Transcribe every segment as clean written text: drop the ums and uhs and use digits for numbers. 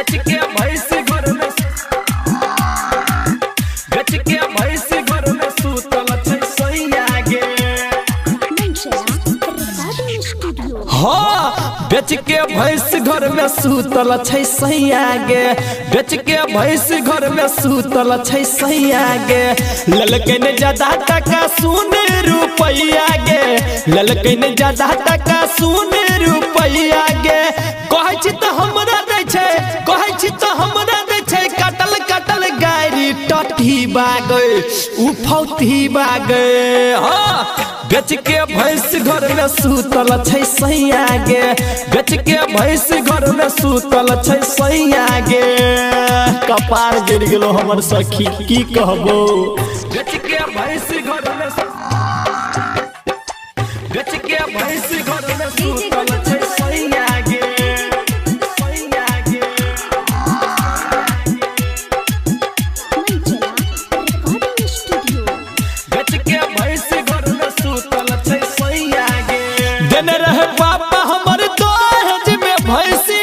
बेच के भैंस घर में बेच के भैंस घर में सूतल छै सैया गे। हाँ बेच के भैंस घर में सूतल छै सैया गे। बेच के भैंस घर में सूतल छै सैया गे। ललकै ने ज्यादा टका सुन रुपैया गे। ललकै ने ज्यादा टका सुन रुपैया गे। कहै छी त हमरा दै छै कहै छी त हमरा दै छै कटल कटल गाड़ी टट्टी बागे उफौती बागे। हाँ बेच के भैंस घर में सूतल छै सैया गे। बेच के भैंस घर में सूतल छै सैया गे। कपार गिर गेलो हमर सखी की कहबो। बेच के भैंस घर में बेच के भैंस घर में सूतल छै सैया गे। सैया गे बेच के भैंस घर में सूतल छै सैया गे। देने रहे पापा हमर दहेज में भैंसी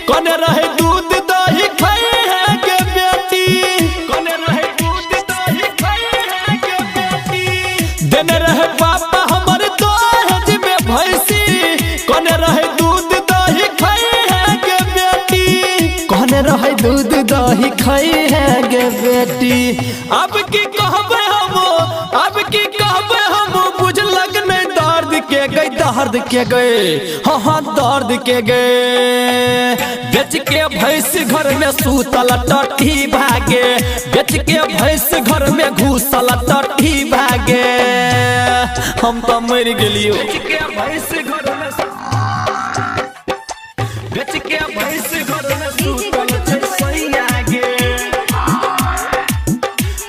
कोने रहे दूध दही खाई है गे बेटी। कोने रहे दूध दही खाई है गे बेटी। देने रहे पापा हमर दहेज में भैंसी कोने रहे दूध दही खाई है गे बेटी। कोने रहे दूध दही खाई है गे बेटी। अब की कहबे हम अब की कहबे हम बुझलक नहीं दर्द के गए दर्द के गए। हाँ हाँ दर्द के गए। बेच के भैंस घर में सूतल टट्टी भागे। बेच के भैंस घर में घुसल टट्टी भागे। हम तो मर गेलियो। बेच के भैंस घर में बेच के भैंस घर में सूतल छै सैया गे।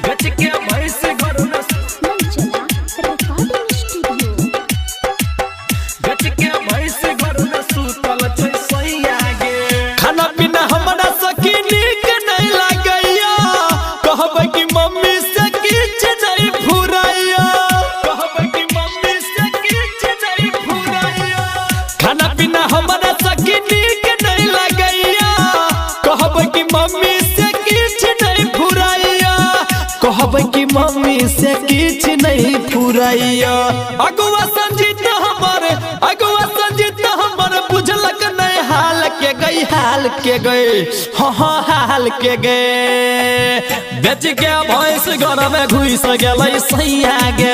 बेच के भैंस घर में बेच के भैंस घर में सूतल छै सैया गे। खाना पीना हमरा सखी नीक नहीं लागैया। कहबै कि मम्मी से किछ नहीं फुराइया। कहबै कि मम्मी से किछ नहीं फुराइया। खाना पीना हमरा सखी नीक नहीं लागैया। कहबै कि मम्मी से किछ नहीं फुराइया। कहबै कि मम्मी से किछ नहीं फुराइया। अगुआ संजीत हमर अगुआ संजीत हमर बुझलक नहीं हाल के गई हाल के गए। हाँ हाँ हाल के गए। बेच के भैंस घर में घुस गेलै सैया गे।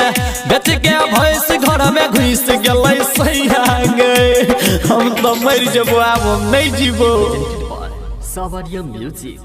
बेच के भैंस घर में घुस गेलै सैया गे। हम तो मर जबो आब हम नहीं जीबो। Sabarya Music।